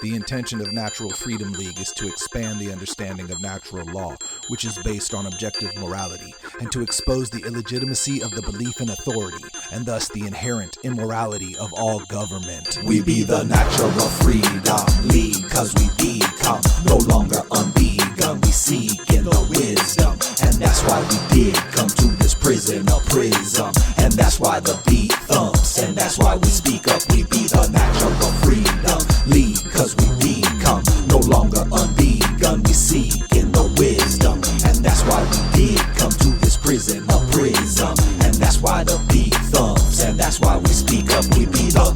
The intention of Natural Freedom League is to expand the understanding of natural law, which is based on objective morality, and to expose the illegitimacy of the belief in authority, and thus the inherent immorality of all government. We be the Natural Freedom League, cause we become no longer unbegun. We seek in the wisdom, and that's why we did come to this prison, a prism. And that's why the beat thumps, and that's why we speak up. We be the Natural Freedom League, cause we become no longer unbegun. We seek in the wisdom, and that's why we did come to this prison, a prism. And that's why the beat thumps, and that's why we speak up. We be the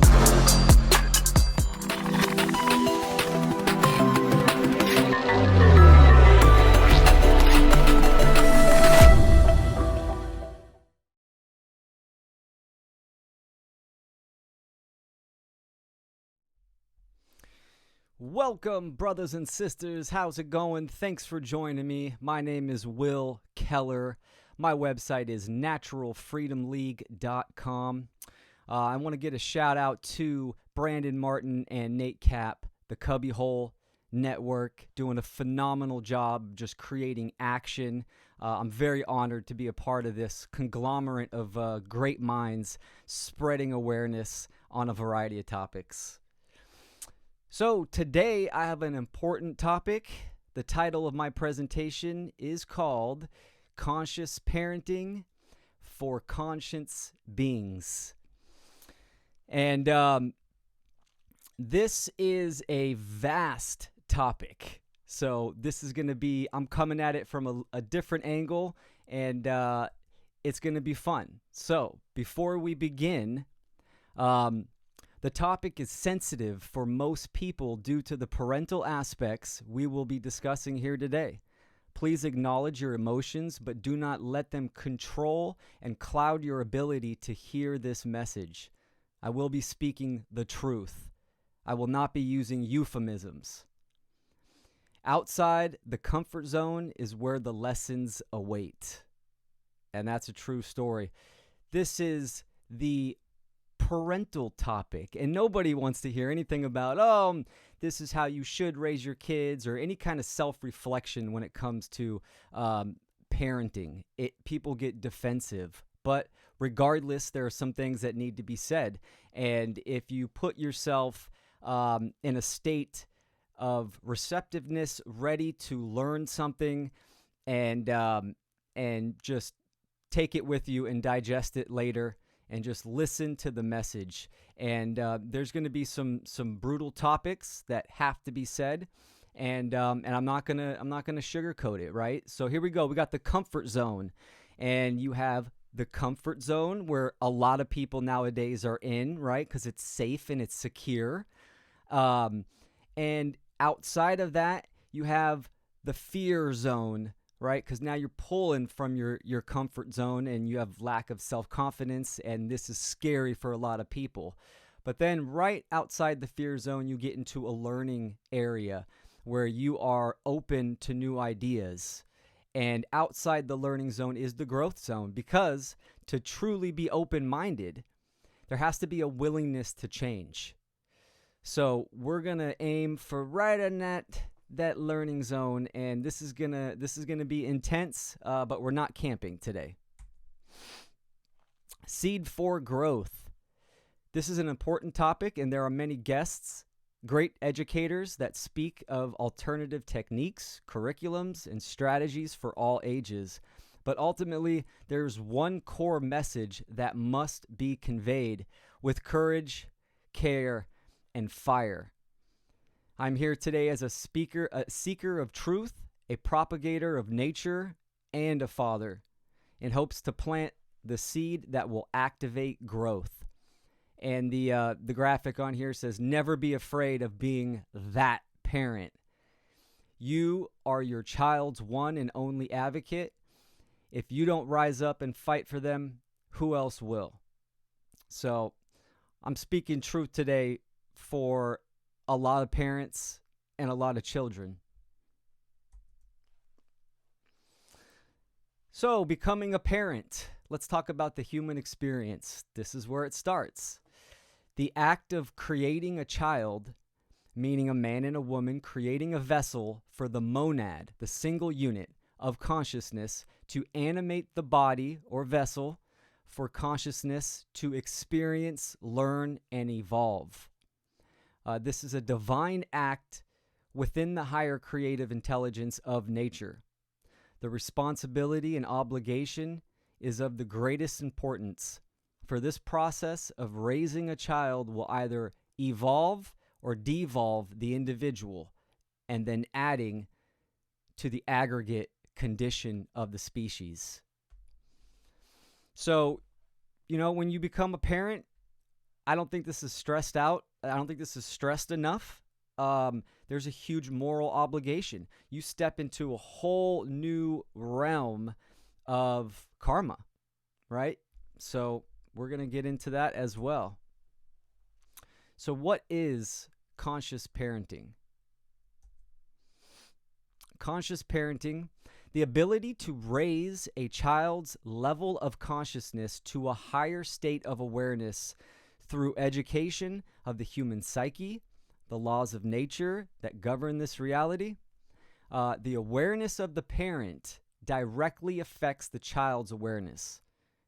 Welcome, brothers and sisters. How's it going? Thanks for joining me. My name is Will Keller. My website is naturalfreedomleague.com. I want to get a shout out to Brandon Martin and Nate Cap, the Cubbyhole Network, doing a phenomenal job just creating action. I'm very honored to be a part of this conglomerate of great minds spreading awareness on a variety of topics. So today I have an important topic. The title of my presentation is called Conscious Parenting for Conscious Beings. And this is a vast topic. So this is going to be, I'm coming at it from a different angle, and it's going to be fun. So before we begin, the topic is sensitive for most people due to the parental aspects we will be discussing here today. Please acknowledge your emotions, but do not let them control and cloud your ability to hear this message. I will be speaking the truth. I will not be using euphemisms. Outside the comfort zone is where the lessons await. And that's a true story. This is the parental topic, and nobody wants to hear anything about, this is how you should raise your kids, or any kind of self-reflection when it comes to parenting. People get defensive, but regardless, there are some things that need to be said. And if you put yourself in a state of receptiveness, ready to learn something, and just take it with you and digest it later, and just listen to the message. And there's going to be some brutal topics that have to be said, and I'm not gonna sugarcoat it, right? So here we go. We got the comfort zone, and you have the comfort zone where a lot of people nowadays are in, right? Because it's safe and it's secure. And outside of that, you have the fear zone, right? Because now you're pulling from your comfort zone, and you have lack of self-confidence, and this is scary for a lot of people. But then right outside the fear zone, you get into a learning area where you are open to new ideas. And outside the learning zone is the growth zone, because to truly be open-minded, there has to be a willingness to change. So we're going to aim for right in that learning zone, and this is gonna be intense, but we're not camping today. SEED4 growth. This is an important topic, and there are many guests, great educators that speak of alternative techniques, curriculums, and strategies for all ages. But ultimately, there's one core message that must be conveyed with courage, care, and fire. I'm here today as a speaker, a seeker of truth, a propagator of nature, and a father, in hopes to plant the seed that will activate growth. And the graphic on here says, never be afraid of being that parent. You are your child's one and only advocate. If you don't rise up and fight for them, who else will? So I'm speaking truth today for a lot of parents and a lot of children. So, becoming a parent. Let's talk about the human experience. This is where it starts. The act of creating a child meaning a man and a woman creating a vessel for the monad, the single unit of consciousness, to animate the body or vessel for consciousness to experience, learn, and evolve. This is a divine act within the higher creative intelligence of nature. The responsibility and obligation is of the greatest importance, for this process of raising a child will either evolve or devolve the individual, and then adding to the aggregate condition of the species. So, when you become a parent, I don't think this is stressed out. I don't think this is stressed enough. There's a huge moral obligation. You step into a whole new realm of karma, right? So we're going to get into that as well. So what is conscious parenting? Conscious parenting, the ability to raise a child's level of consciousness to a higher state of awareness through education of the human psyche, the laws of nature that govern this reality. The awareness of the parent directly affects the child's awareness.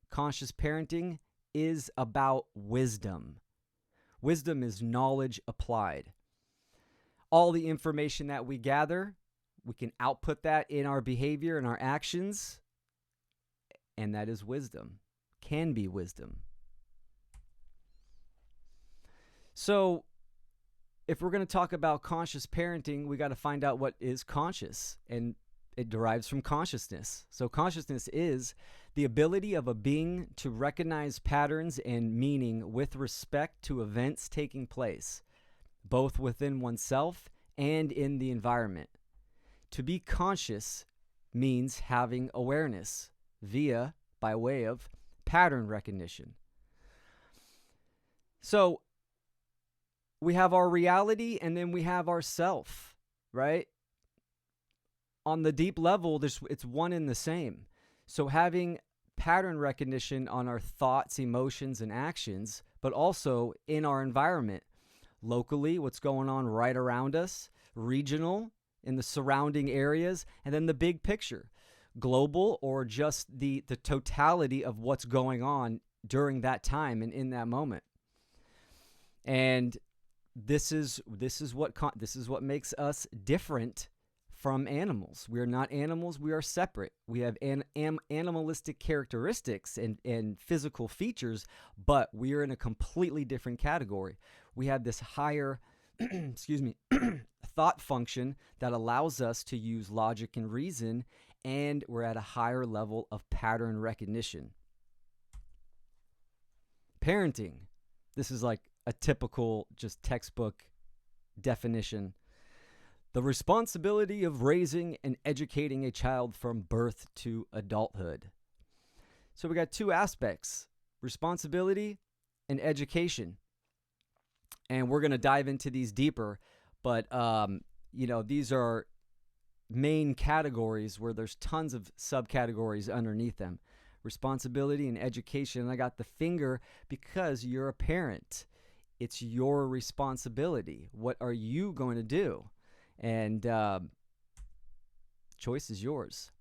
Conscious parenting is about wisdom. Wisdom is knowledge applied. All the information that we gather, we can output that in our behavior and our actions, and that is wisdom, can be wisdom. So, if we're going to talk about conscious parenting, we got to find out what is conscious, and it derives from consciousness. So consciousness is the ability of a being to recognize patterns and meaning with respect to events taking place, both within oneself and in the environment. To be conscious means having awareness by way of pattern recognition. So we have our reality and then we have our self, right? On the deep level, it's one and the same. So having pattern recognition on our thoughts, emotions, and actions, but also in our environment, locally, what's going on right around us, regional, in the surrounding areas, and then the big picture, global, or just the totality of what's going on during that time and in that moment. And this is what makes us different from animals. We are not animals, we are separate. We have animalistic characteristics and physical features, but we are in a completely different category. We have this higher thought function that allows us to use logic and reason, and we're at a higher level of pattern recognition. Parenting. This is like a typical, just textbook definition. The responsibility of raising and educating a child from birth to adulthood. So we got two aspects, responsibility and education. And we're going to dive into these deeper, but these are main categories where there's tons of subcategories underneath them. Responsibility and education. And I got the finger because you're a parent. It's your responsibility. What are you going to do? And choice is yours.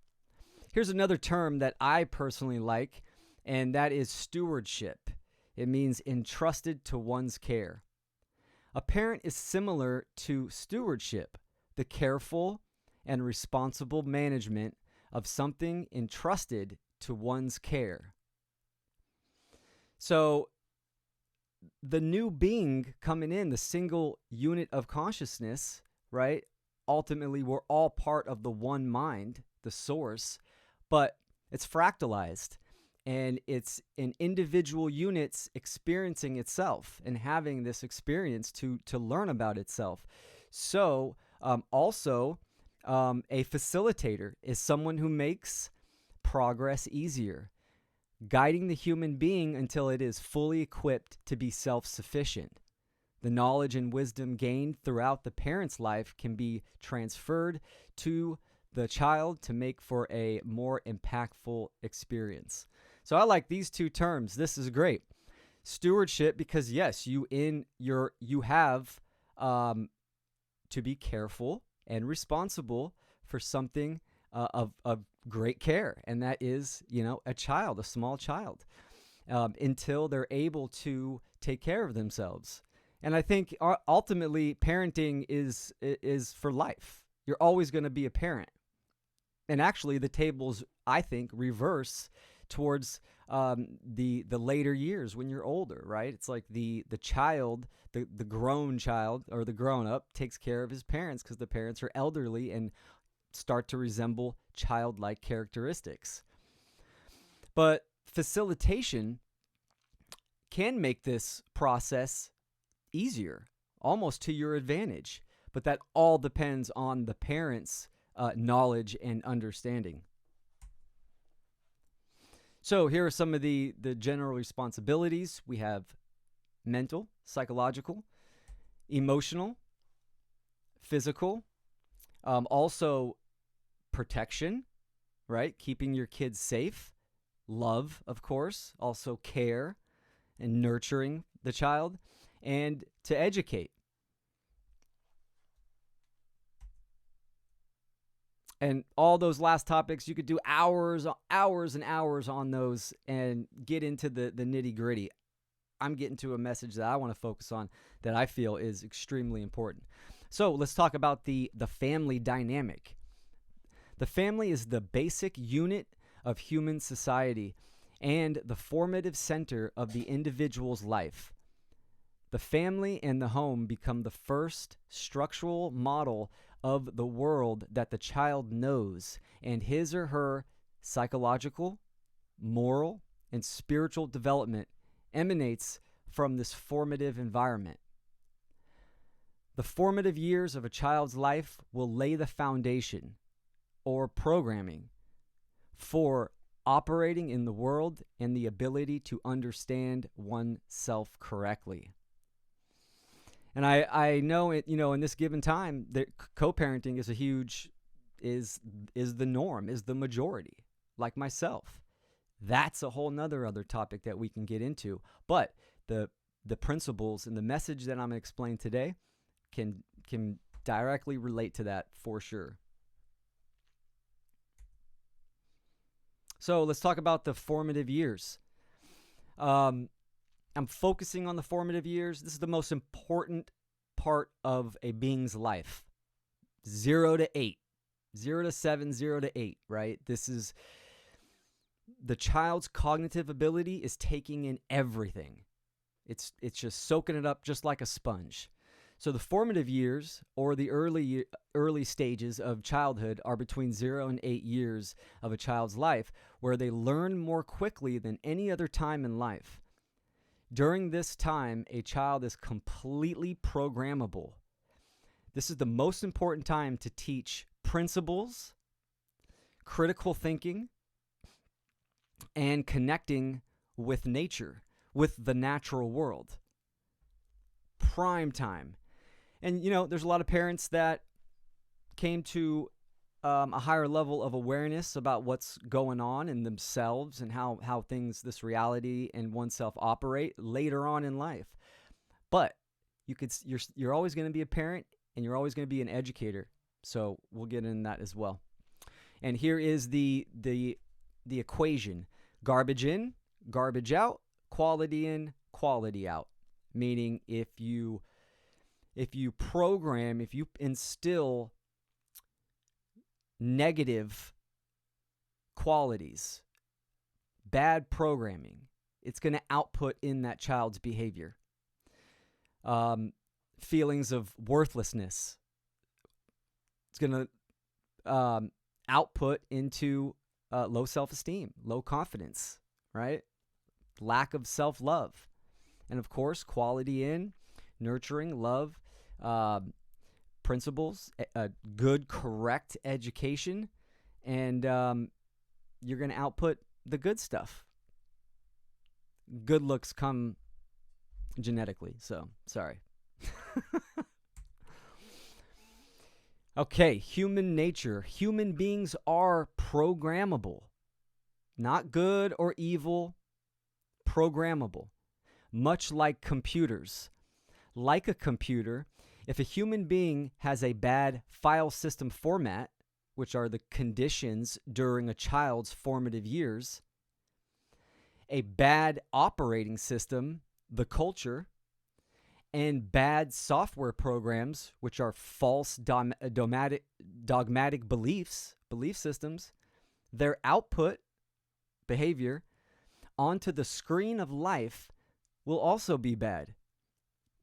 Here's another term that I personally like, and that is stewardship. It means entrusted to one's care. A parent is similar to stewardship, the careful and responsible management of something entrusted to one's care. So the new being coming in, the single unit of consciousness, right? Ultimately, we're all part of the one mind, the source, but it's fractalized. And it's in individual units experiencing itself and having this experience to learn about itself. So also a facilitator is someone who makes progress easier, guiding the human being until it is fully equipped to be self-sufficient. The knowledge and wisdom gained throughout the parent's life can be transferred to the child to make for a more impactful experience. So I like these two terms. This is great. Stewardship, because yes, you have to be careful and responsible for something of great care, and that is, a child, a small child, until they're able to take care of themselves. And I think ultimately parenting is for life. You're always going to be a parent. And actually the tables, I think, reverse towards the later years when you're older, right? It's like the child, the grown child or the grown up takes care of his parents because the parents are elderly and start to resemble childlike characteristics. But facilitation can make this process easier, almost to your advantage. But that all depends on the parents' knowledge and understanding. So here are some of the general responsibilities. We have mental, psychological, emotional, physical, also protection, right? Keeping your kids safe, love, of course, also care and nurturing the child, and to educate. And all those last topics, you could do hours and hours on those and get into the nitty gritty. I'm getting to a message that I want to focus on that I feel is extremely important. So let's talk about the family dynamic. The family is the basic unit of human society and the formative center of the individual's life. The family and the home become the first structural model of the world that the child knows, and his or her psychological, moral, and spiritual development emanates from this formative environment. The formative years of a child's life will lay the foundation, or programming, for operating in the world and the ability to understand oneself correctly. And I know it, in this given time, that co-parenting is is the norm, is the majority, like myself. That's a whole other topic that we can get into. But the principles and the message that I'm going to explain today can directly relate to that for sure. So let's talk about the formative years. I'm focusing on the formative years. This is the most important part of a being's life. 0 to 8. 0 to 7, 0 to 8, right? This is the child's cognitive ability is taking in everything. It's just soaking it up just like a sponge. So the formative years, or the early stages of childhood, are between 0 and 8 years of a child's life, where they learn more quickly than any other time in life. During this time, a child is completely programmable. This is the most important time to teach principles, critical thinking, and connecting with nature, with the natural world. Prime time. And, there's a lot of parents that came to a higher level of awareness about what's going on in themselves and how things, this reality and oneself operate later on in life. But you're always going to be a parent and you're always going to be an educator. So we'll get into that as well. And here is the equation: garbage in, garbage out, quality in, quality out. Meaning if you instill negative qualities, bad programming, it's going to output in that child's behavior. Feelings of worthlessness, it's going to output into low self-esteem, low confidence, right? Lack of self-love. And of course, quality in, nurturing, love, principles, a good, correct education, and you're going to output the good stuff. Good looks come genetically, so sorry. Okay, human nature. Human beings are programmable. Not good or evil, programmable. Much like computers. Like a computer, If a human being has a bad file system format, which are the conditions during a child's formative years, a bad operating system, the culture, and bad software programs, which are false dogmatic belief systems, their output, behavior, onto the screen of life will also be bad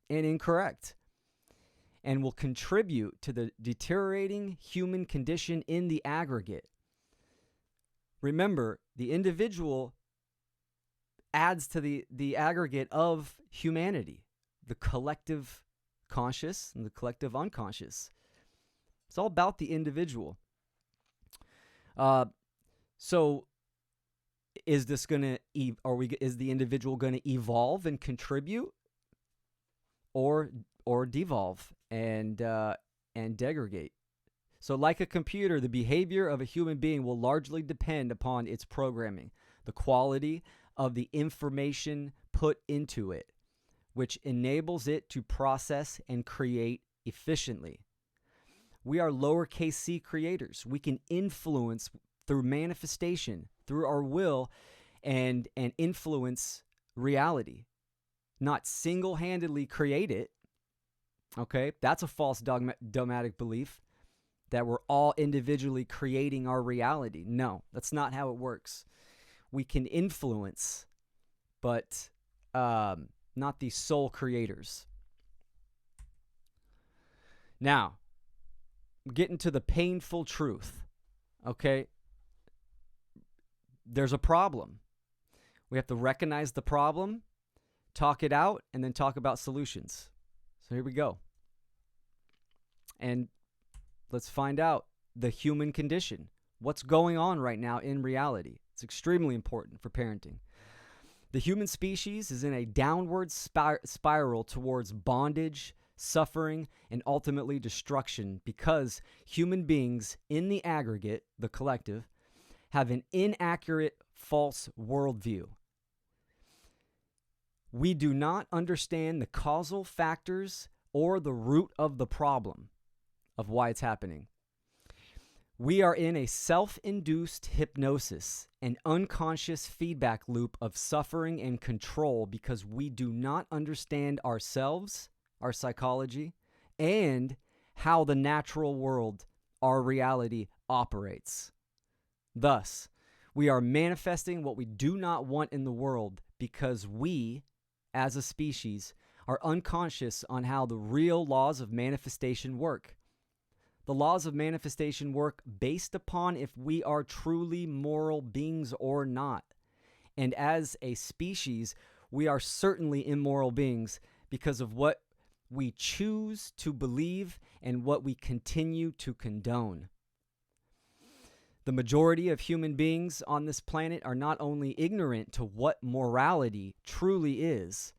and incorrect, and will contribute to the deteriorating human condition in the aggregate. Remember, the individual adds to the aggregate of humanity, the collective conscious and the collective unconscious. It's all about the individual. So is this going to is the individual going to evolve and contribute, or devolve and degrade? So like a computer, the behavior of a human being will largely depend upon its programming, the quality of the information put into it, which enables it to process and create efficiently. We are lowercase c creators. We can influence through manifestation, through our will, and influence reality. Not single-handedly create it. Okay? That's a false dogmatic belief that we're all individually creating our reality. No, that's not how it works. We can influence, but not the sole creators. Now, getting to the painful truth, okay? There's a problem. We have to recognize the problem, talk it out, and then talk about solutions. So here we go. And let's find out the human condition. What's going on right now in reality? It's extremely important for parenting. The human species is in a downward spiral towards bondage, suffering, and ultimately destruction because human beings in the aggregate, the collective, have an inaccurate, false worldview. We do not understand the causal factors or the root of the problem of why it's happening. We are in a self-induced hypnosis, an unconscious feedback loop of suffering and control because we do not understand ourselves, our psychology, and how the natural world, our reality, operates. Thus, we are manifesting what we do not want in the world because we, as a species, are unconscious on how the real laws of manifestation work. The laws of manifestation work based upon if we are truly moral beings or not. And as a species, we are certainly immoral beings because of what we choose to believe and what we continue to condone. The majority of human beings on this planet are not only ignorant to what morality truly is,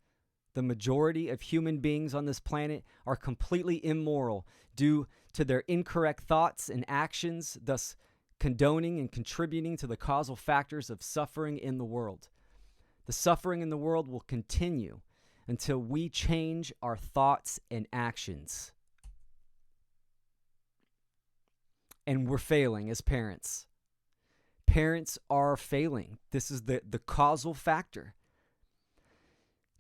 the majority of human beings on this planet are completely immoral due to their incorrect thoughts and actions, thus condoning and contributing to the causal factors of suffering in the world. The suffering in the world will continue until we change our thoughts and actions. And we're failing as parents. Parents are failing. This is the causal factor.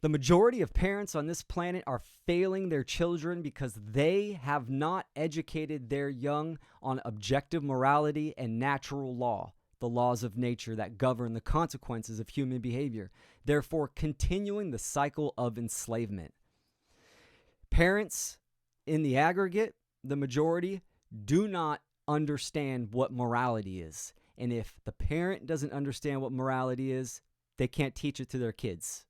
The majority of parents on this planet are failing their children because they have not educated their young on objective morality and natural law, the laws of nature that govern the consequences of human behavior, therefore continuing the cycle of enslavement. Parents, in the aggregate, the majority, do not understand what morality is. And if the parent doesn't understand what morality is, they can't teach it to their kids.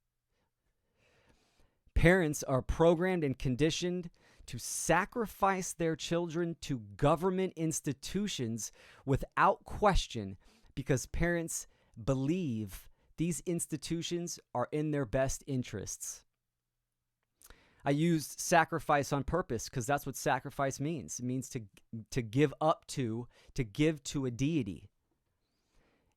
Parents are programmed and conditioned to sacrifice their children to government institutions without question because parents believe these institutions are in their best interests. I used sacrifice on purpose because that's what sacrifice means. It means to give up to give to a deity.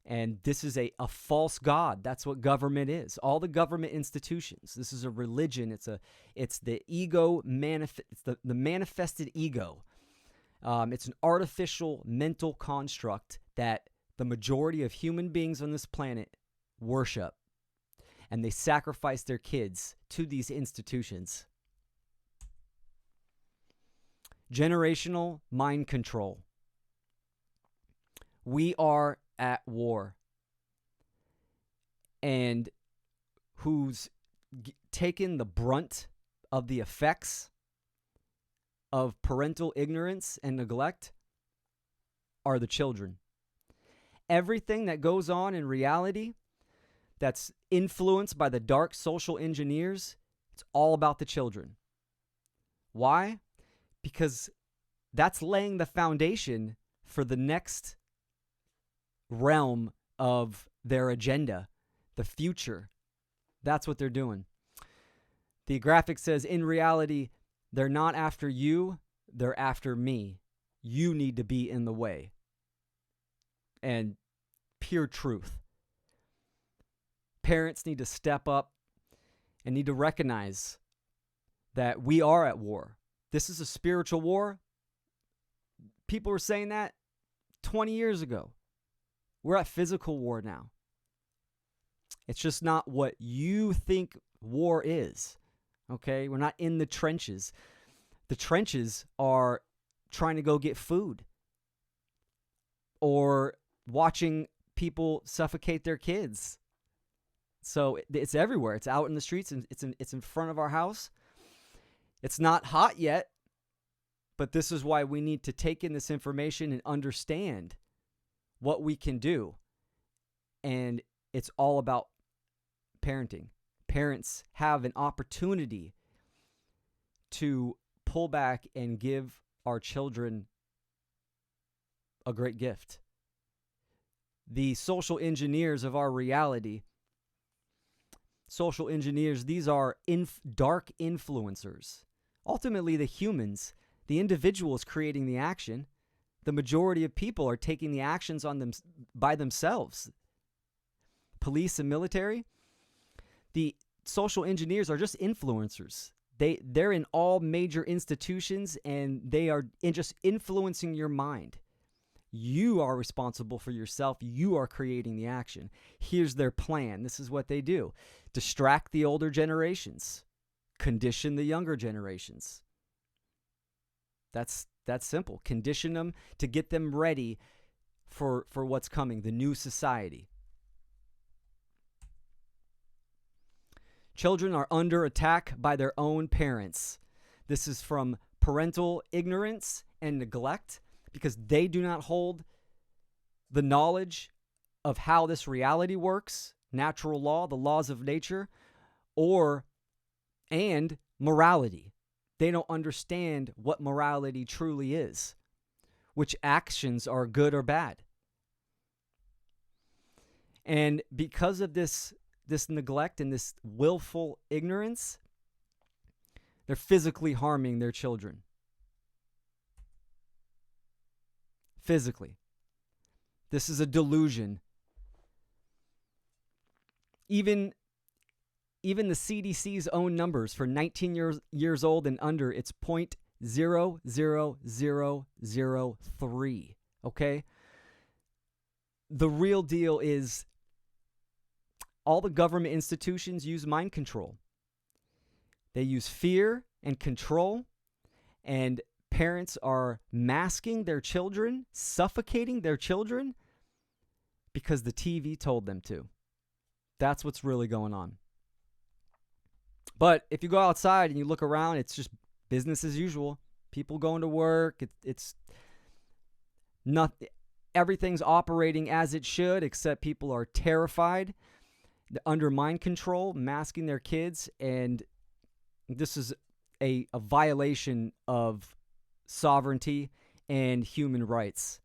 And this is a false god. That's what government is. All the government institutions. This is a religion. It's the ego it's the manifested ego. It's an artificial mental construct that the majority of human beings on this planet worship. And they sacrifice their kids to these institutions. Generational mind control. We are at war. And who's taken the brunt of the effects of parental ignorance and neglect are the children. Everything that goes on in reality that's influenced by the dark social engineers, it's all about the children. Why? Because that's laying the foundation for the next realm of their agenda, the future. That's what they're doing. The graphic says, in reality, they're not after you, they're after me. You need to be in the way. And pure truth. Parents need to step up and need to recognize that we are at war. This is a spiritual war. People were saying that 20 years ago. We're at physical war now. It's just not what you think war is. Okay? We're not in the trenches. The trenches are trying to go get food or watching people suffocate their kids. So it's everywhere. It's out in the streets and it's in front of our house. It's not hot yet, but this is why we need to take in this information and understand what we can do. And it's all about parenting. Parents have an opportunity to pull back and give our children a great gift. The social engineers of our reality, social engineers, these are dark influencers. Ultimately, the humans, the individual is creating the action. The majority of people are taking the actions on them by themselves. Police and military, the social engineers are just influencers. They're in all major institutions and they are just influencing your mind. You are responsible for yourself. You are creating the action. Here's their plan. This is what they do. Distract the older generations. Condition the younger generations. That's simple. Condition them to get them ready for what's coming, the new society. Children are under attack by their own parents. This is from parental ignorance and neglect because they do not hold the knowledge of how this reality works, natural law, the laws of nature, and morality. They don't understand what morality truly is, which actions are good or bad. And because of this neglect and this willful ignorance, they're physically harming their children. Physically. This is a delusion. Even the CDC's own numbers for 19 years old and under, it's 0.00003. Okay? The real deal is all the government institutions use mind control. They use fear and control, and parents are masking their children, suffocating their children because the TV told them to. That's what's really going on. But if you go outside and you look around, it's just business as usual. People going to work. It's not, everything's operating as it should, except people are terrified, under mind control, masking their kids, and this is a violation of sovereignty and human rights.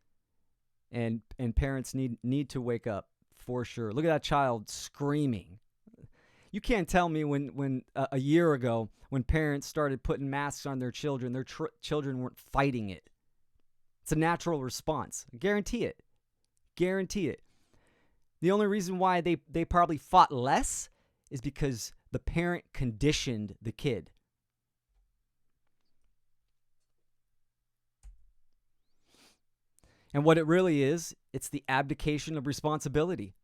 And parents need to wake up for sure. Look at that child screaming. You can't tell me when a year ago, when parents started putting masks on their children children weren't fighting it. It's a natural response. Guarantee it. Guarantee it. The only reason why they probably fought less is because the parent conditioned the kid. And what it really is, it's the abdication of responsibility.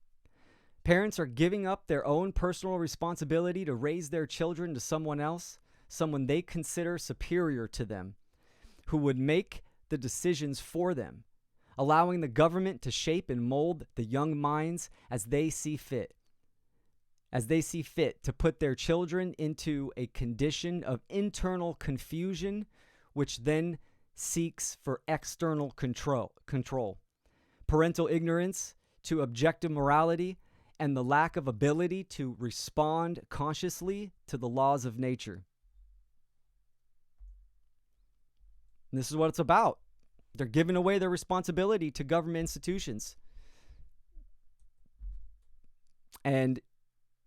Parents are giving up their own personal responsibility to raise their children to someone else, someone they consider superior to them, who would make the decisions for them, allowing the government to shape and mold the young minds as they see fit. As they see fit to put their children into a condition of internal confusion, which then seeks for external control. Parental ignorance to objective morality and the lack of ability to respond consciously to the laws of nature. And this is what it's about. They're giving away their responsibility to government institutions. And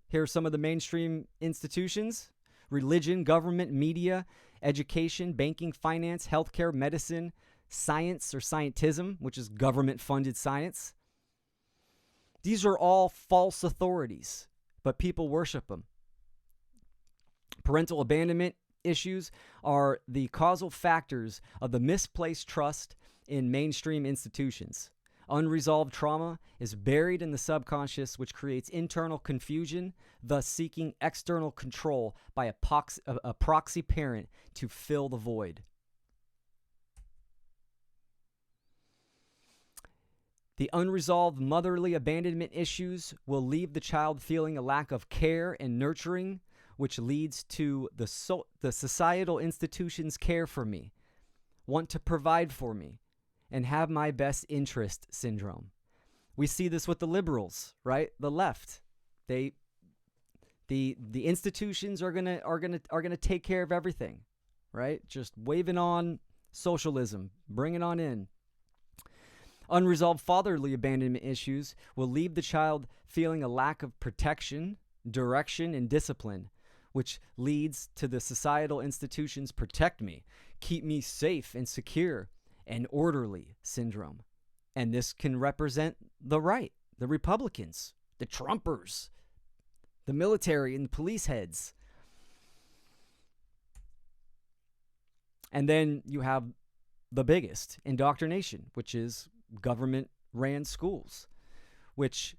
here are some of the mainstream institutions: religion, government, media, education, banking, finance, healthcare, medicine, science or scientism, which is government-funded science. These are all false authorities, but people worship them. Parental abandonment issues are the causal factors of the misplaced trust in mainstream institutions. Unresolved trauma is buried in the subconscious, which creates internal confusion, thus seeking external control by a proxy parent to fill the void. The unresolved motherly abandonment issues will leave the child feeling a lack of care and nurturing, which leads to the societal institutions care for me, want to provide for me, and have my best interest syndrome. We see this with the liberals, right? The left. The institutions are gonna take care of everything, right? Just waving on socialism, bring it on in. Unresolved fatherly abandonment issues will leave the child feeling a lack of protection, direction, and discipline, which leads to the societal institutions protect me, keep me safe and secure and orderly syndrome. And this can represent the right, the Republicans, the Trumpers, the military and the police heads. And then you have the biggest, indoctrination, which is government-ran schools, which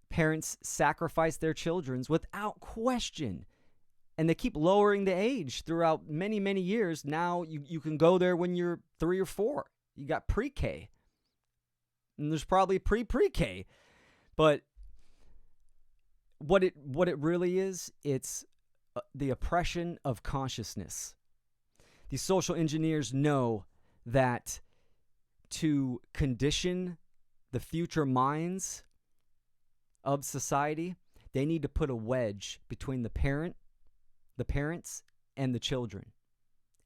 parents sacrifice their children without question. And they keep lowering the age throughout many, many years. Now you can go there when you're 3 or 4. You got pre-K. And there's probably pre-K. But what it really is, it's the oppression of consciousness. These social engineers know that to condition the future minds of society, they need to put a wedge between the parents, and the children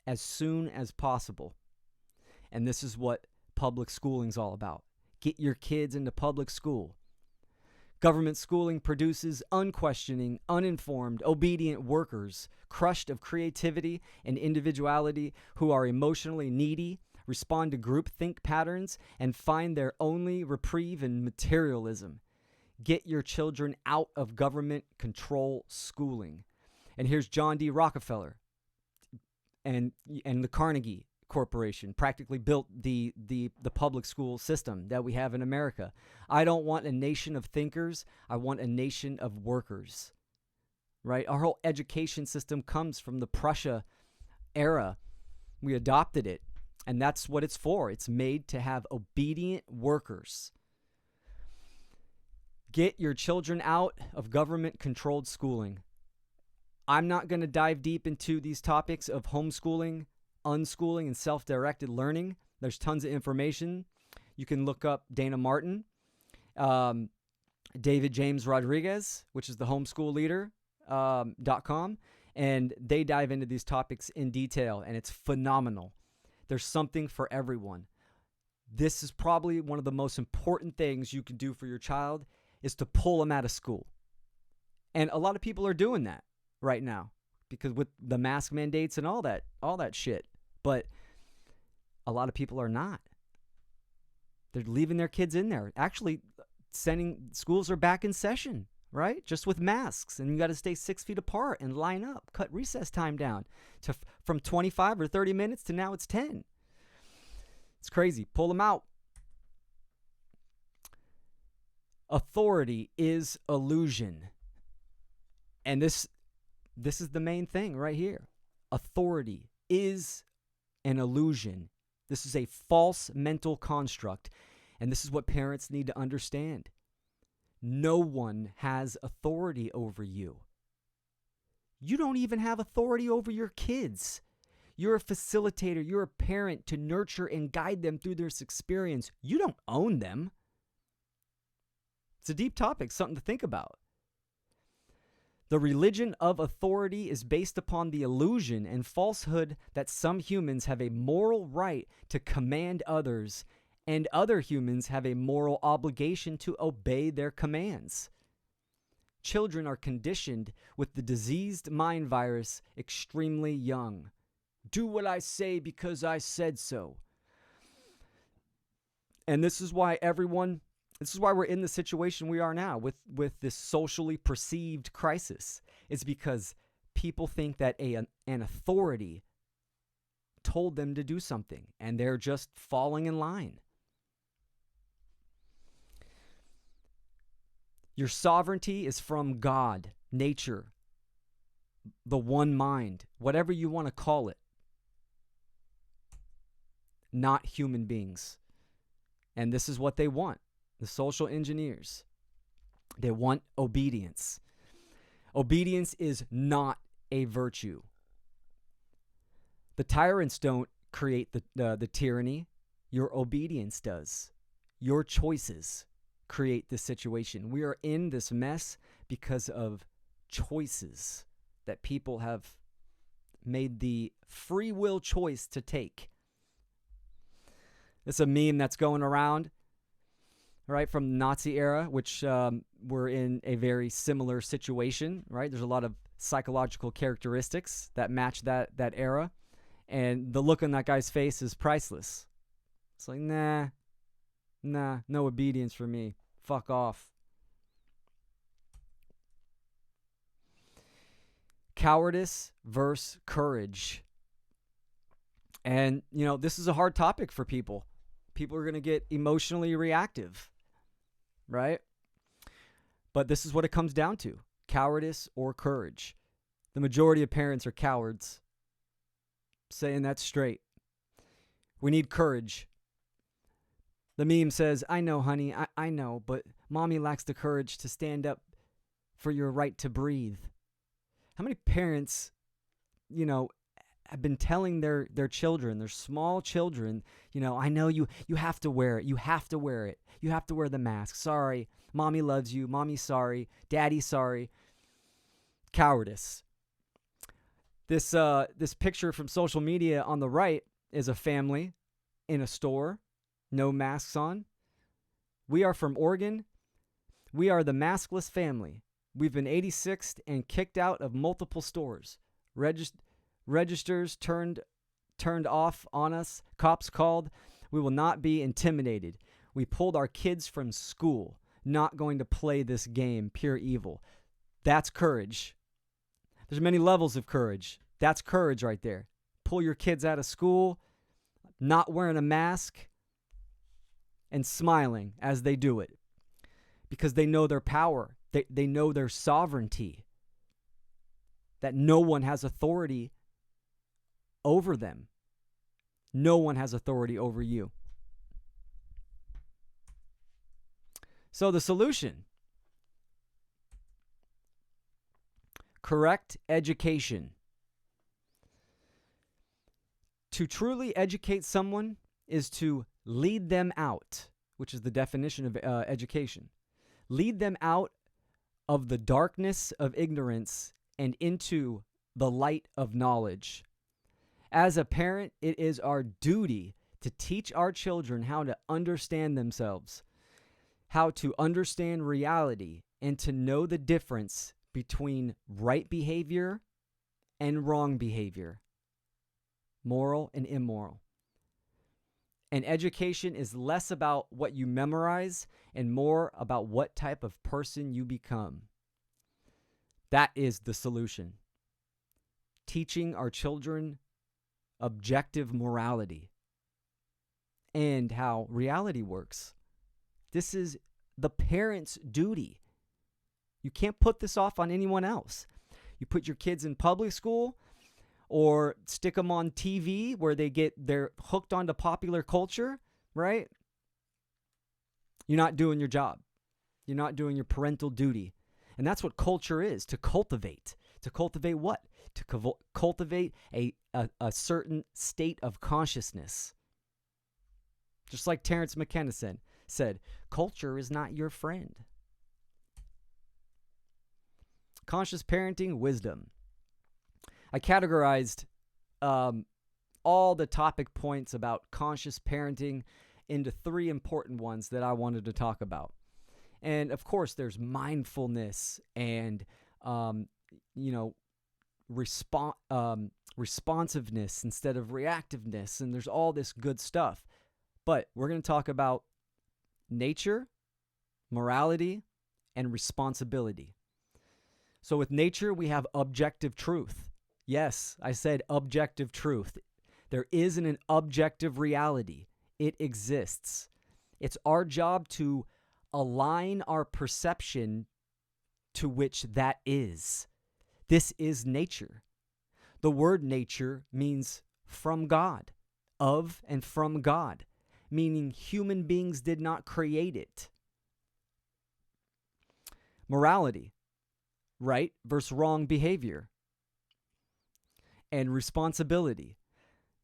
as soon as possible. And this is what public schooling's all about. Get your kids into public school. Government schooling produces unquestioning, uninformed, obedient workers, crushed of creativity and individuality, who are emotionally needy, respond to groupthink patterns, and find their only reprieve in materialism. Get your children out of government control schooling. And here's John D. Rockefeller and the Carnegie Corporation practically built the public school system that we have in America. I don't want a nation of thinkers. I want a nation of workers. Right? Our whole education system comes from the Prussia era. We adopted it, and that's what it's for. It's made to have obedient workers. Get your children out of government-controlled schooling. I'm not going to dive deep into these topics of homeschooling, unschooling, and self-directed learning. There's tons of information. You can look up Dana Martin, David James Rodriguez, which is the homeschoolleader.com, and they dive into these topics in detail, and it's phenomenal. There's something for everyone. This is probably one of the most important things you can do for your child, is to pull them out of school. And a lot of people are doing that right now because with the mask mandates and all that shit. But a lot of people are not. They're leaving their kids in there. Actually, schools are back in session, right? Just with masks, and you got to stay 6 feet apart and line up, cut recess time down from 25 or 30 minutes to now it's 10. It's crazy. Pull them out. Authority is illusion. And this is the main thing right here. Authority is an illusion. This is a false mental construct. And this is what parents need to understand. No one has authority over you. You don't even have authority over your kids. You're a facilitator. You're a parent to nurture and guide them through this experience. You don't own them. It's a deep topic, something to think about. The religion of authority is based upon the illusion and falsehood that some humans have a moral right to command others, and other humans have a moral obligation to obey their commands. Children are conditioned with the diseased mind virus extremely young. Do what I say because I said so. And this is why we're in the situation we are now with this socially perceived crisis. It's because people think that an authority told them to do something, and they're just falling in line. Your sovereignty is from God, nature, the one mind, whatever you want to call it, not human beings. And this is what they want. The social engineers, they want obedience. Obedience is not a virtue. The tyrants don't create the tyranny. Your obedience does. Your choices create this situation. We are in this mess because of choices that people have made the free will choice to take. It's a meme that's going around, right, from the Nazi era, which we're in a very similar situation, right? There's a lot of psychological characteristics that match that era, and the look on that guy's face is priceless. It's like, nah, no obedience for me. Fuck off. Cowardice versus courage. And, this is a hard topic for people. People are going to get emotionally reactive, right? But this is what it comes down to. Cowardice or courage. The majority of parents are cowards. Saying that straight. We need courage. The meme says, I know, honey, I know, but mommy lacks the courage to stand up for your right to breathe. How many parents, have been telling their children, their small children, I know you have to wear it. You have to wear it. You have to wear the mask. Sorry. Mommy loves you. Mommy's sorry. Daddy's sorry. Cowardice. This picture from social media on the right is a family in a store, no masks on. We are from Oregon. We are the maskless family. We've been 86'd and kicked out of multiple stores. Registers turned off on us. Cops called. We will not be intimidated. We pulled our kids from school. Not going to play this game. Pure evil. That's courage. There's many levels of courage. That's courage right there. Pull your kids out of school, not wearing a mask, and smiling as they do it. Because they know their power. They know their sovereignty. That no one has authority over them. No one has authority over you. So the solution: correct education. To truly educate someone is to lead them out, which is the definition of education. Lead them out of the darkness of ignorance and into the light of knowledge. As a parent, it is our duty to teach our children how to understand themselves, how to understand reality, and to know the difference between right behavior and wrong behavior, moral and immoral. And education is less about what you memorize and more about what type of person you become. That is the solution. Teaching our children objective morality and how reality works. This is the parent's duty. You can't put this off on anyone else. You put your kids in public school or stick them on TV where they're hooked onto popular culture, right? You're not doing your job. You're not doing your parental duty. And that's what culture is, to cultivate. To cultivate what? To cultivate a certain state of consciousness. Just like Terence McKenna said, culture is not your friend. Conscious parenting, wisdom. I categorized all the topic points about conscious parenting into 3 important ones that I wanted to talk about. And of course, there's mindfulness and, responsiveness instead of reactiveness. And there's all this good stuff. But we're going to talk about nature, morality, and responsibility. So with nature, we have objective truth. Yes, I said objective truth. There isn't an objective reality. It exists. It's our job to align our perception to which that is. This is nature. The word nature means from God, of and from God, meaning human beings did not create it. Morality, right versus wrong behavior. And responsibility.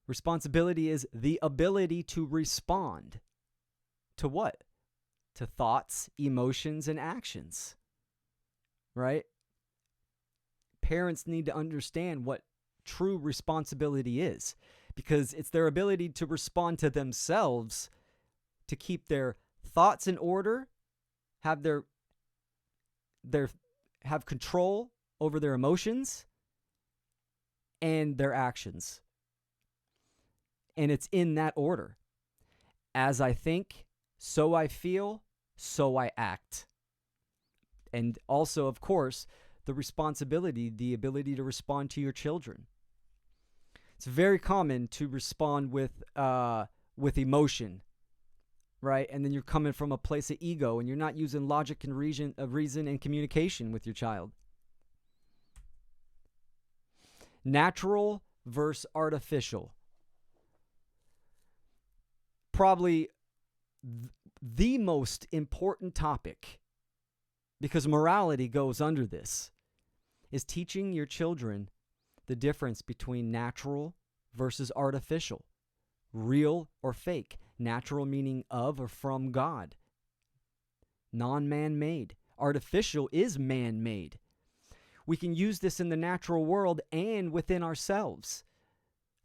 Responsibility is the ability to respond to what? To thoughts, emotions, and actions. Right? Parents need to understand what true responsibility is, because it's their ability to respond to themselves, to keep their thoughts in order, have have control over their emotions and their actions. And it's in that order. As I think, so I feel, so I act. And also, of course, the responsibility, the ability to respond to your children. It's very common to respond with emotion, right? And then you're coming from a place of ego, and you're not using logic and reason and communication with your child. Natural versus artificial. Probably the most important topic, because morality goes under this, is teaching your children the difference between natural versus artificial, real or fake. Natural meaning of or from God. Non-man-made. Artificial is man-made. We can use this in the natural world and within ourselves.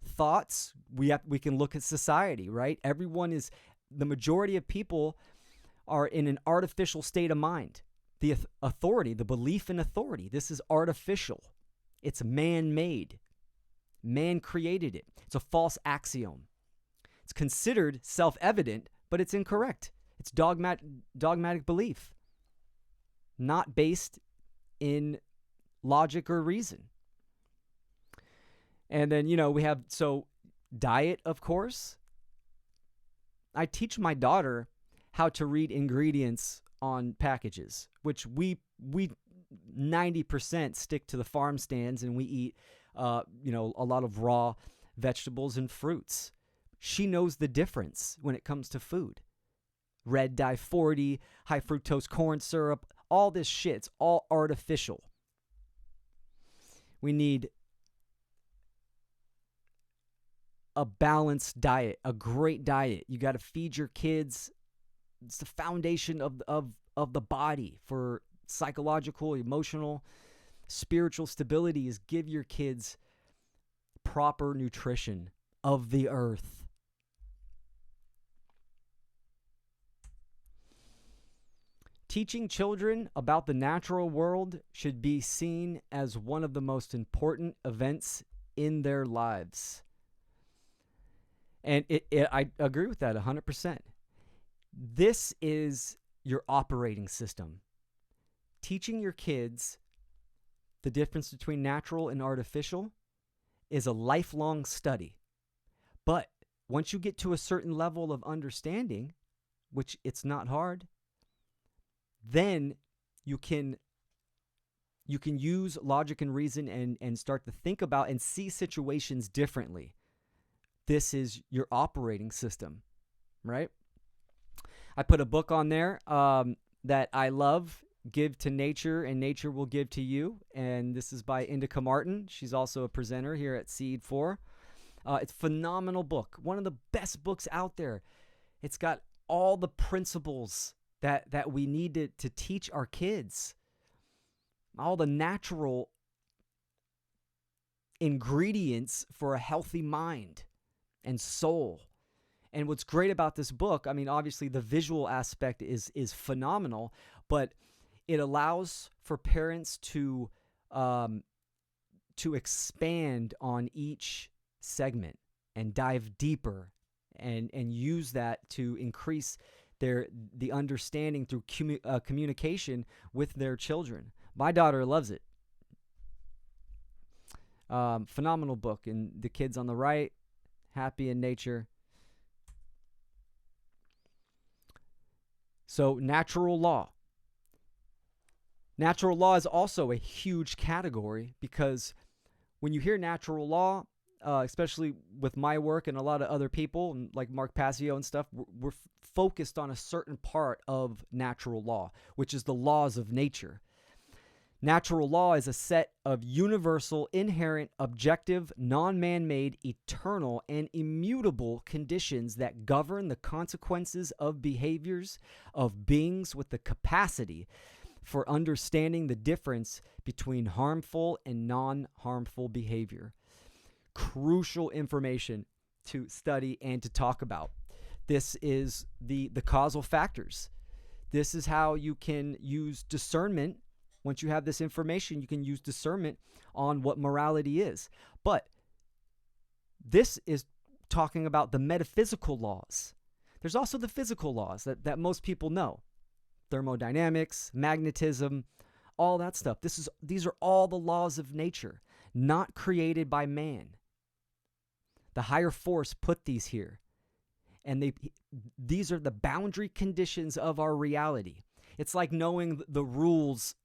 Thoughts, we can look at society, right? The majority of people are in an artificial state of mind. The authority, the belief in authority, this is artificial. It's man-made. Man created it. It's a false axiom. It's considered self-evident, but it's incorrect. It's dogmatic belief, not based in logic or reason. And then, we have, diet, of course. I teach my daughter how to read ingredients on packages, which we 90% stick to the farm stands, and we eat, a lot of raw vegetables and fruits. She knows the difference when it comes to food. Red dye 40, high fructose corn syrup, all this shit, it's all artificial. We need a balanced diet, a great diet. You got to feed your kids. It's the foundation of the body for psychological, emotional, spiritual stability, is give your kids proper nutrition of the earth. Teaching children about the natural world should be seen as one of the most important events in their lives. And I agree with that 100%. This is your operating system. Teaching your kids the difference between natural and artificial is a lifelong study. But once you get to a certain level of understanding, which it's not hard, then you can use logic and reason and start to think about and see situations differently. This is your operating system, right? I put a book on there that I love, Give to Nature and Nature Will Give to You. And this is by Indica Martin. She's also a presenter here at SEED4. It's a phenomenal book. One of the best books out there. It's got all the principles that we need to teach our kids. All the natural ingredients for a healthy mind and soul. And what's great about this book, I mean, obviously the visual aspect is phenomenal, but it allows for parents to expand on each segment and dive deeper and use that to increase the understanding through communication with their children. My daughter loves it. Phenomenal book. And the kids on the right, happy in nature. So natural law. Natural law is also a huge category because when you hear natural law, especially with my work and a lot of other people, like Mark Passio and stuff, we're focused on a certain part of natural law, which is the laws of nature. Natural law is a set of universal, inherent, objective, non-man-made, eternal, and immutable conditions that govern the consequences of behaviors of beings with the capacity for understanding the difference between harmful and non-harmful behavior. Crucial information to study and to talk about. This is the causal factors. This is how you can use discernment. Once you have this information, you can use discernment on what morality is. But this is talking about the metaphysical laws. There's also the physical laws that most people know. Thermodynamics, magnetism, all that stuff. These are all the laws of nature, not created by man. The higher force put these here. And these are the boundary conditions of our reality. It's like knowing the rules.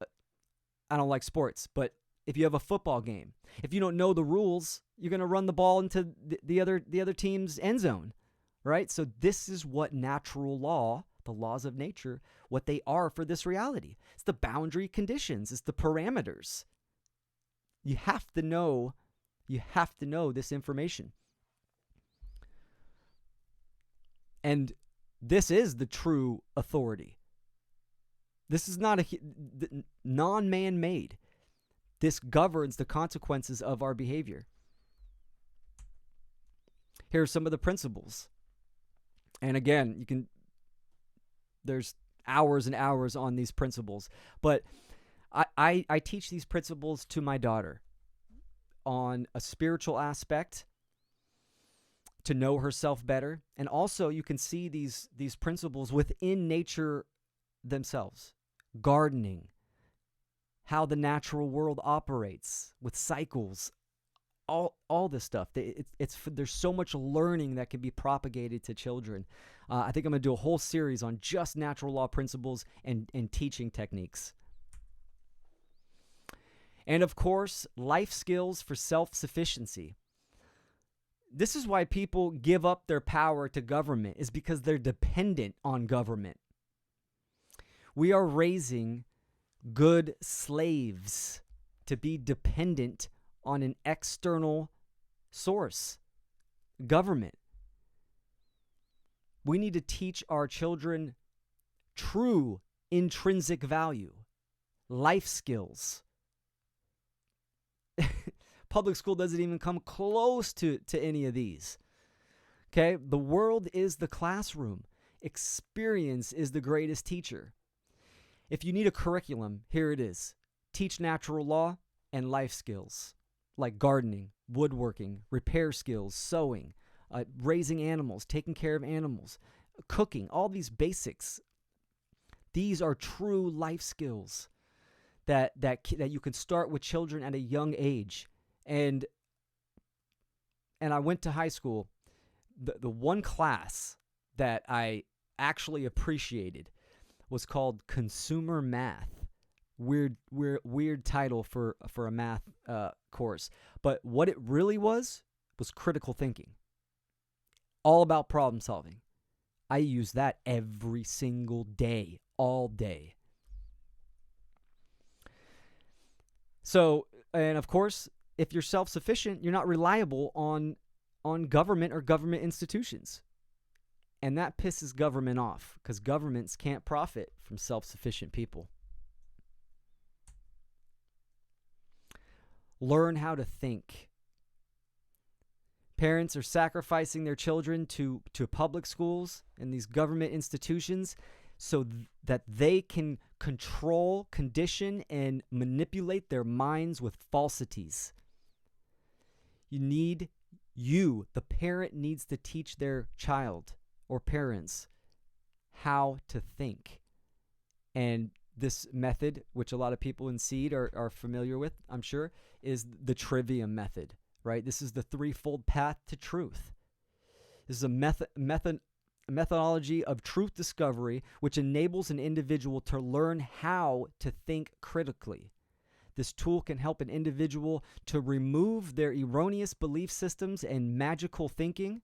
I don't like sports, but if you have a football game, if you don't know the rules, you're going to run the ball into the other team's end zone, right? So this is what natural law, the laws of nature, what they are for this reality. It's the boundary conditions. It's the parameters. You have to know this information. And this is the true authority. This is not non-man-made. This governs the consequences of our behavior. Here are some of the principles. And again, there's hours and hours on these principles. But I teach these principles to my daughter on a spiritual aspect, to know herself better. And also you can see these principles within nature themselves. Gardening, how the natural world operates with cycles, all this stuff. There's so much learning that can be propagated to children. I think I'm going to do a whole series on just natural law principles and teaching techniques. And of course, life skills for self-sufficiency. This is why people give up their power to government, is because they're dependent on government. We are raising good slaves to be dependent on an external source, government. We need to teach our children true intrinsic value, life skills. Public school doesn't even come close to any of these. Okay? The world is the classroom. Experience is the greatest teacher. If you need a curriculum, here it is. Teach natural law and life skills like gardening, woodworking, repair skills, sewing, raising animals, taking care of animals, cooking, all these basics. These are true life skills that you can start with children at a young age. And I went to high school. The one class that I actually appreciated was called Consumer Math. Weird title for a math course. But what it really was critical thinking. All about problem solving. I use that every single day, all day. So, and of course, if you're self-sufficient, you're not reliable on government or government institutions. And that pisses government off because governments can't profit from self-sufficient people. Learn how to think. Parents are sacrificing their children to public schools and these government institutions so that they can control, condition, and manipulate their minds with falsities. The parent needs to teach their child or parents how to think. And this method, which a lot of people in SEED are familiar with, I'm sure, is the trivium method, right? This is the threefold path to truth. This is a methodology of truth discovery which enables an individual to learn how to think critically. This tool can help an individual to remove their erroneous belief systems and magical thinking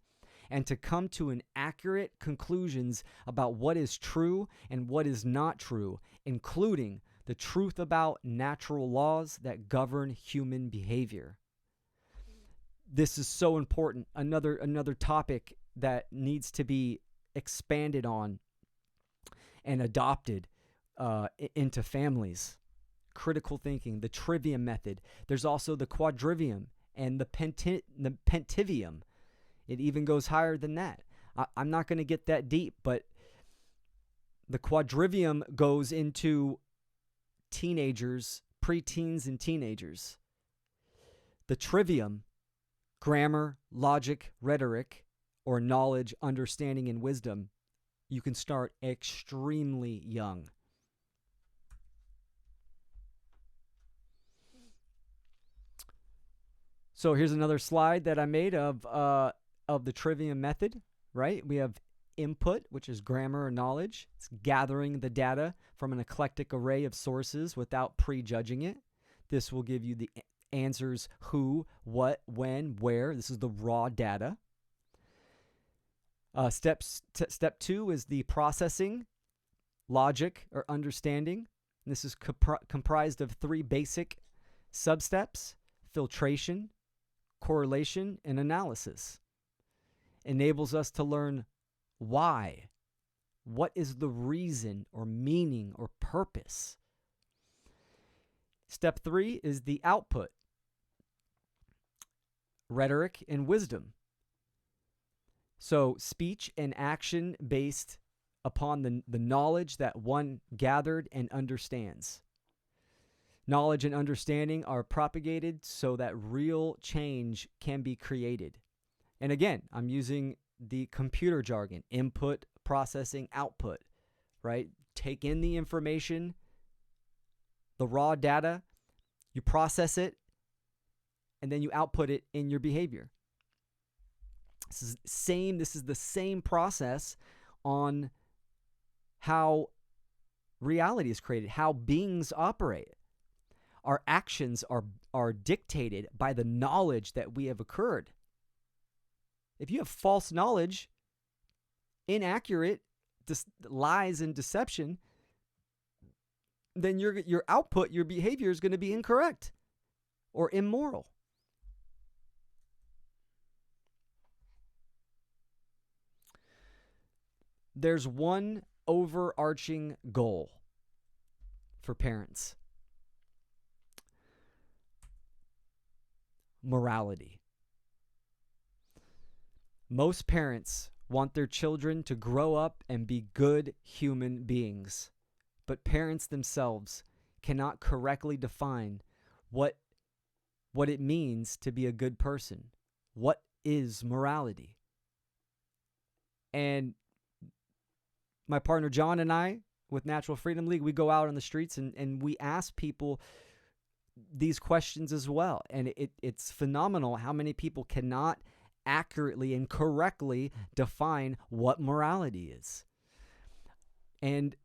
and to come to an accurate conclusions about what is true and what is not true, including the truth about natural laws that govern human behavior. This is so important. Another topic that needs to be expanded on and adopted into families. Critical thinking, the trivium method. There's also the quadrivium and the pentivium. It even goes higher than that. I'm not going to get that deep, but the quadrivium goes into teenagers, preteens, and teenagers. The trivium, grammar, logic, rhetoric, or knowledge, understanding, and wisdom, you can start extremely young. So here's another slide that I made of the trivium method, right? We have input, which is grammar or knowledge. It's gathering the data from an eclectic array of sources without prejudging it. This will give you the answers who, what, when, where. This is the raw data. Step 2 is the processing, logic, or understanding. This is comprised of 3 basic substeps: filtration, correlation, and analysis. Enables us to learn why. What is the reason or meaning or purpose? Step 3 is the output, rhetoric, and wisdom. So speech and action based upon the knowledge that one gathered and understands. Knowledge and understanding are propagated so that real change can be created. And again, I'm using the computer jargon: input, processing, output, right? Take in the information, the raw data, you process it, and then you output it in your behavior. This is the same process on how reality is created, how beings operate. Our actions are dictated by the knowledge that we have occurred. If you have false knowledge, inaccurate lies and deception, then your output, your behavior is going to be incorrect or immoral. There's one overarching goal for parents: morality. Most parents want their children to grow up and be good human beings, but parents themselves cannot correctly define what it means to be a good person. What is morality? And my partner John and I, with Natural Freedom League, we go out on the streets and we ask people these questions as well. And it's phenomenal how many people cannot accurately and correctly define what morality is. And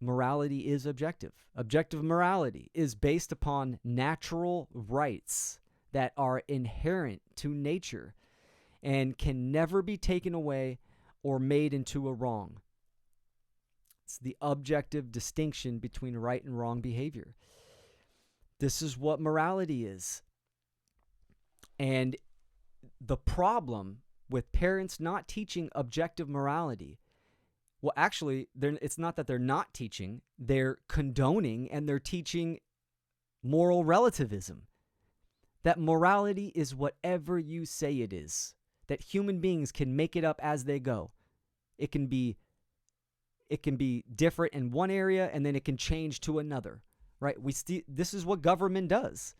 morality is objective. Objective morality is based upon natural rights that are inherent to nature and can never be taken away or made into a wrong. It's the objective distinction between right and wrong behavior. This is what morality is. And the problem with parents not teaching objective morality, well, actually, it's not that they're not teaching, they're condoning and they're teaching moral relativism. That morality is whatever you say it is. That human beings can make it up as they go. It can be different in one area and then it can change to another, right? This is what government does.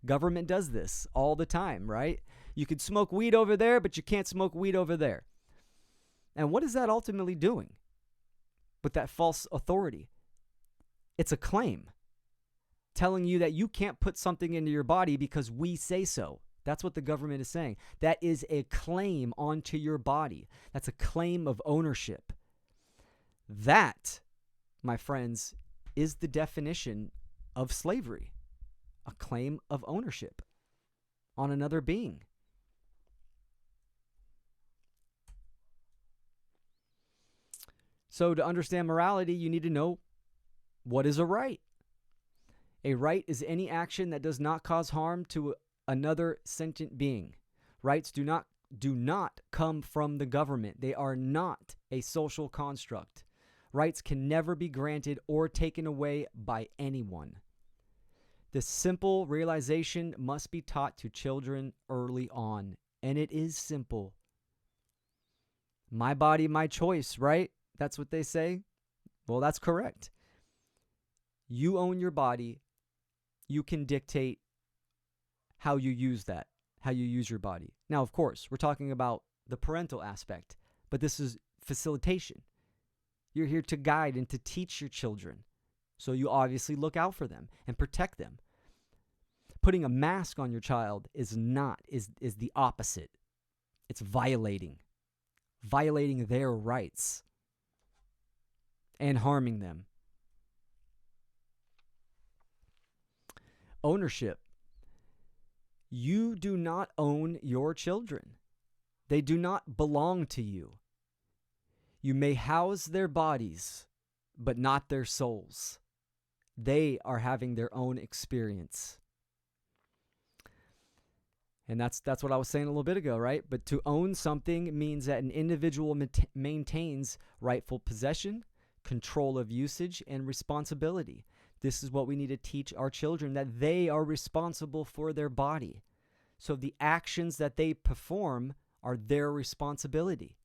Government does this all the time, right? You could smoke weed over there, but you can't smoke weed over there. And what is that ultimately doing with that false authority? It's a claim telling you that you can't put something into your body because we say so. That's what the government is saying. That is a claim onto your body. That's a claim of ownership. That, my friends, is the definition of slavery. A claim of ownership on another being. So to understand morality, you need to know what is a right. A right is any action that does not cause harm to another sentient being. Rights do not come from the government. They are not a social construct. Rights can never be granted or taken away by anyone. This simple realization must be taught to children early on, and it is simple. My body, my choice, right? That's what they say. Well, that's correct. You own your body. You can dictate how you use that, how you use your body. Now, of course, we're talking about the parental aspect, but this is facilitation. You're here to guide and to teach your children. So you obviously look out for them and protect them. Putting a mask on your child is the opposite. It's violating their rights and harming them. Ownership. You do not own your children. They do not belong to you. You may house their bodies, but not their souls. They are having their own experience. And that's what I was saying a little bit ago, right? But to own something means that an individual maintains rightful possession, control of usage, and responsibility. This is what we need to teach our children, that they are responsible for their body. So the actions that they perform are their responsibility.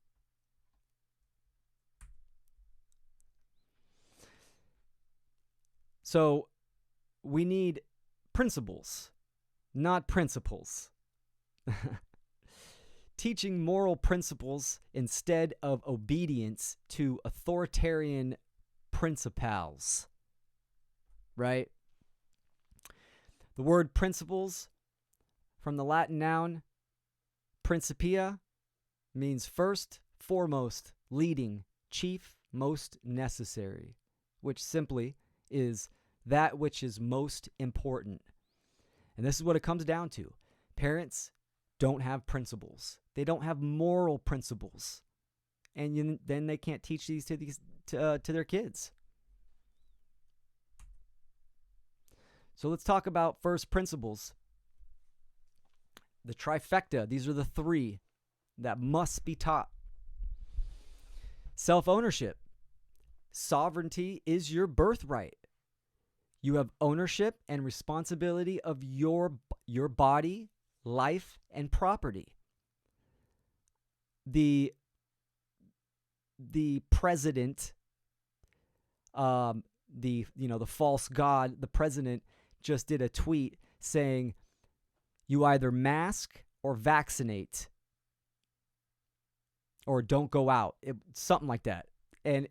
So we need principles, not principles. Teaching moral principles instead of obedience to authoritarian principals. Right? The word principles, from the Latin noun principia, means first, foremost, leading, chief, most necessary, which simply is that which is most important. And this is what it comes down to. Parents don't have principles. They don't have moral principles. And then they can't teach these to their kids. So let's talk about first principles. The trifecta, these are the three that must be taught. Self-ownership. Sovereignty is your birthright. You have ownership and responsibility of your body, life, and property. The president, the false god, the president just did a tweet saying, you either mask or vaccinate. or don't go out, something like that. And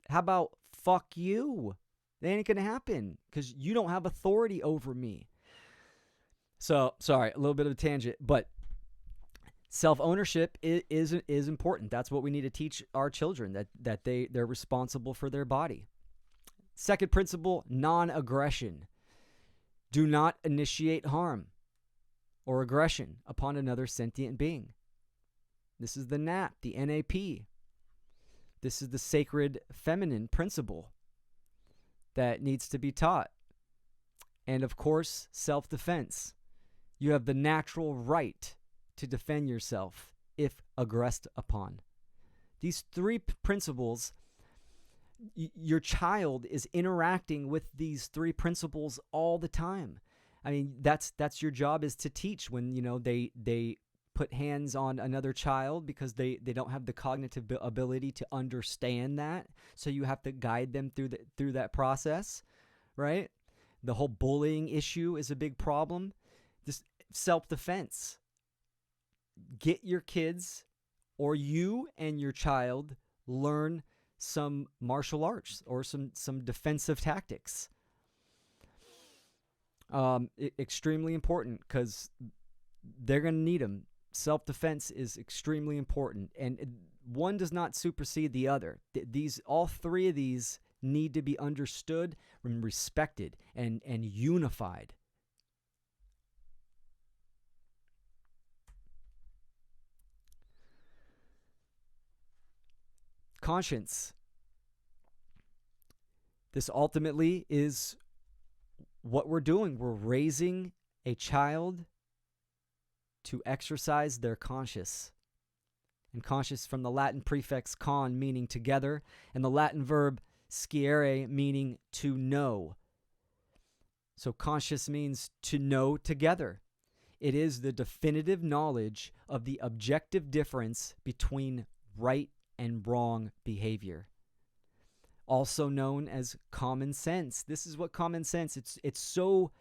how about fuck you? That ain't going to happen because you don't have authority over me. So, sorry, a little bit of a tangent, but self-ownership is important. That's what we need to teach our children, that they're responsible for their body. Second principle, non-aggression. Do not initiate harm or aggression upon another sentient being. This is the NAP, the NAP. This is the sacred feminine principle that needs to be taught. And of course, self-defense. You have the natural right to defend yourself if aggressed upon. These three principles, your child is interacting with these three principles all the time. I mean, that's your job, is to teach when, they put hands on another child because they don't have the cognitive ability to understand that. So you have to guide them through that process, right? The whole bullying issue is a big problem. This self-defense. Get your kids, or you and your child, learn some martial arts or some defensive tactics. Extremely important because they're going to need them. Self-defense is extremely important, and one does not supersede the other. All three of these need to be understood and respected and unified. Conscience. This ultimately is what we're doing. We're raising a child to exercise their conscience. And conscious from the Latin prefix con, meaning together, and the Latin verb sciere, meaning to know. So conscious means to know together. It is the definitive knowledge of the objective difference between right and wrong behavior. Also known as common sense. This is what common sense, it's so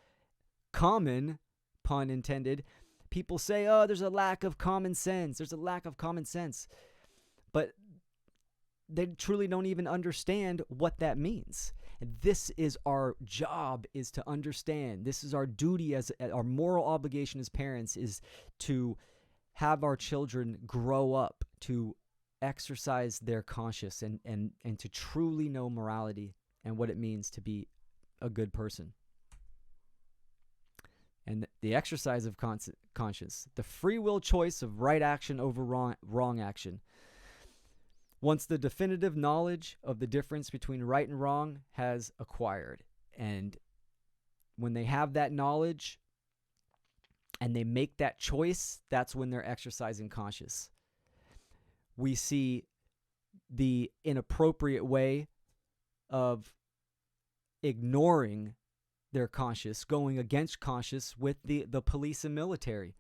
common, pun intended. People say, oh, there's a lack of common sense. There's a lack of common sense. But they truly don't even understand what that means. And this is our job, is to understand. This is our duty, as our moral obligation as parents, is to have our children grow up to exercise their conscience and to truly know morality and what it means to be a good person. And the exercise of conscience, the free will choice of right action over wrong action. Once the definitive knowledge of the difference between right and wrong has acquired, and when they have that knowledge and they make that choice, that's when they're exercising conscience. We see the inappropriate way of ignoring their conscience, going against conscience with the police and military.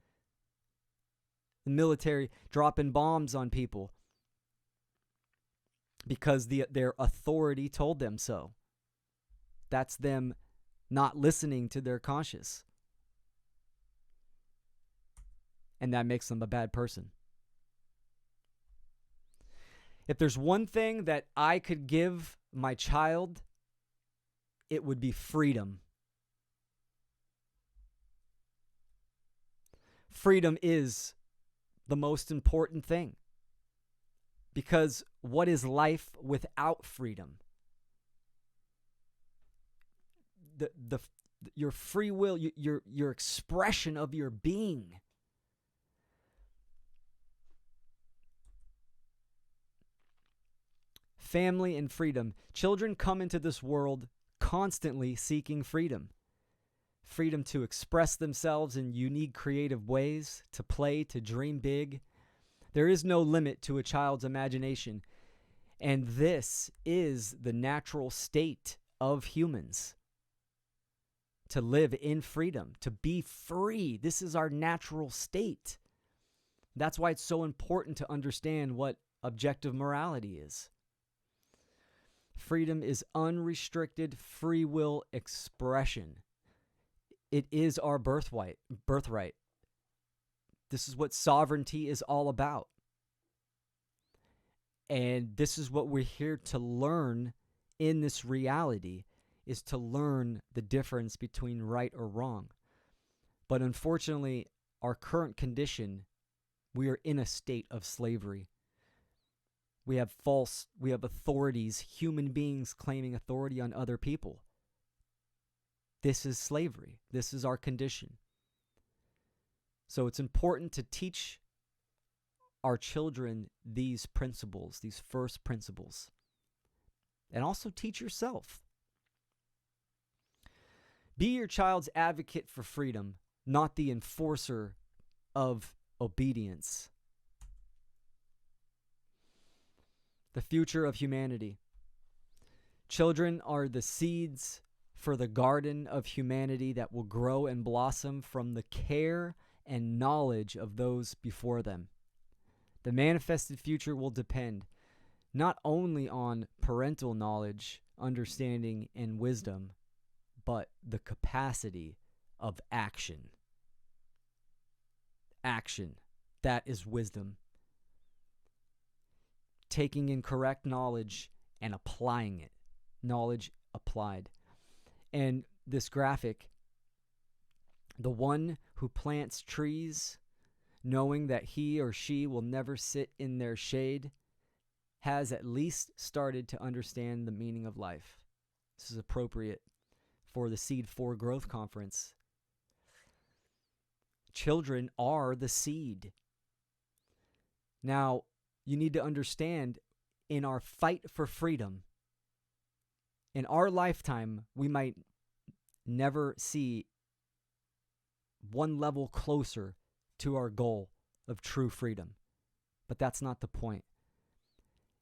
The military dropping bombs on people because their authority told them so. That's them not listening to their conscience. And that makes them a bad person. If there's one thing that I could give my child, it would be freedom. Freedom is the most important thing. Because what is life without freedom? Your free will, your expression of your being. Family and freedom. Children come into this world constantly seeking freedom. Freedom to express themselves in unique, creative ways, to play, to dream big. There is no limit to a child's imagination. And this is the natural state of humans. To live in freedom, to be free. This is our natural state. That's why it's so important to understand what objective morality is. Freedom is unrestricted free will expression. It is our birthright. This is what sovereignty is all about. And this is what we're here to learn in this reality, is to learn the difference between right or wrong. But unfortunately, our current condition, we are in a state of slavery. We have authorities, human beings claiming authority on other people. This is slavery. This is our condition. So it's important to teach our children these principles, these first principles, and also teach yourself. Be your child's advocate for freedom, not the enforcer of obedience. The future of humanity. Children are the seeds for the garden of humanity that will grow and blossom from the care and knowledge of those before them. The manifested future will depend not only on parental knowledge, understanding, and wisdom, but the capacity of action. Action. That is wisdom. Taking in correct knowledge and applying it. Knowledge applied. And this graphic, the one who plants trees, knowing that he or she will never sit in their shade, has at least started to understand the meaning of life. This is appropriate for the SEED4 Growth Conference. Children are the seed. Now, you need to understand, in our fight for freedom, in our lifetime, we might never see one level closer to our goal of true freedom. But that's not the point.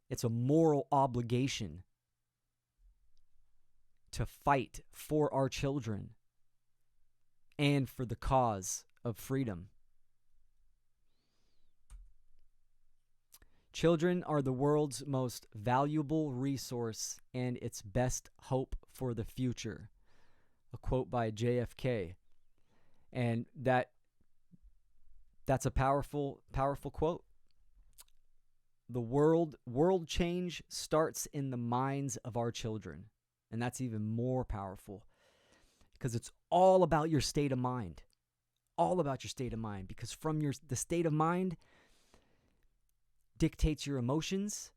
It's a moral obligation to fight for our children and for the cause of freedom. Children are the world's most valuable resource and its best hope for the future. A quote by JFK. And that's a powerful quote. The world change starts in the minds of our children. And that's even more powerful, because it's all about your state of mind. All about your state of mind. Because from the state of mind dictates your emotions,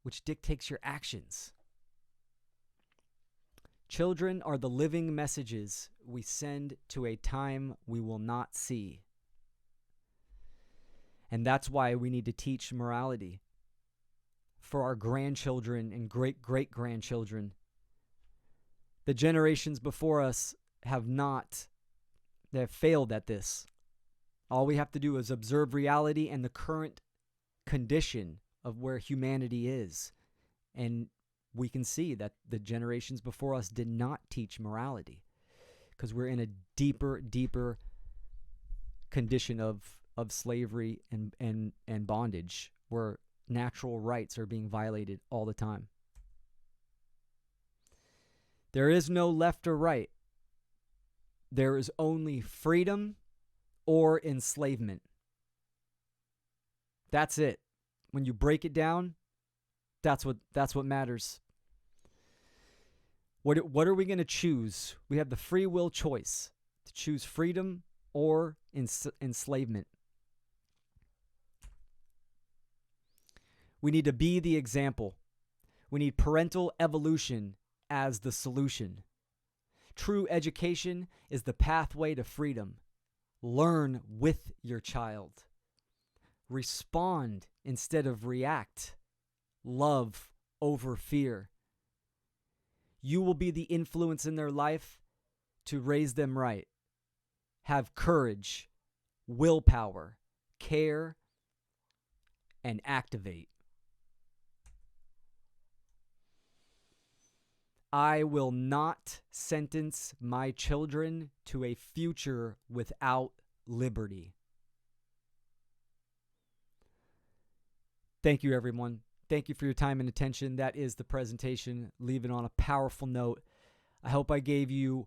which dictates your actions. Children are the living messages we send to a time we will not see. And that's why we need to teach morality for our grandchildren and great-great-grandchildren. The generations before us have failed at this. All we have to do is observe reality and the current condition of where humanity is. And we can see that the generations before us did not teach morality, because we're in a deeper condition of slavery and bondage, where natural rights are being violated all the time. There is no left or right. There is only freedom or enslavement. That's it. When you break it down, that's what matters. What are we going to choose? We have the free will choice to choose freedom or enslavement. We need to be the example. We need parental evolution as the solution. True education is the pathway to freedom. Learn with your child. Respond instead of react. Love over fear. You will be the influence in their life to raise them right. Have courage, willpower, care, and activate. I will not sentence my children to a future without liberty. Thank you, everyone. Thank you for your time and attention. That is the presentation. Leave it on a powerful note. I hope I gave you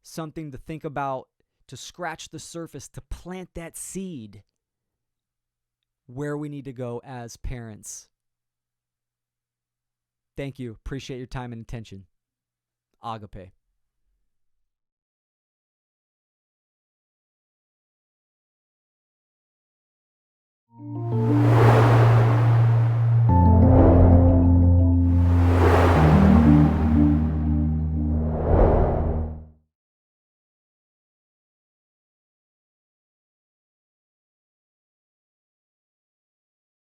something to think about, to scratch the surface, to plant that seed where we need to go as parents. Thank you. Appreciate your time and attention. Agape.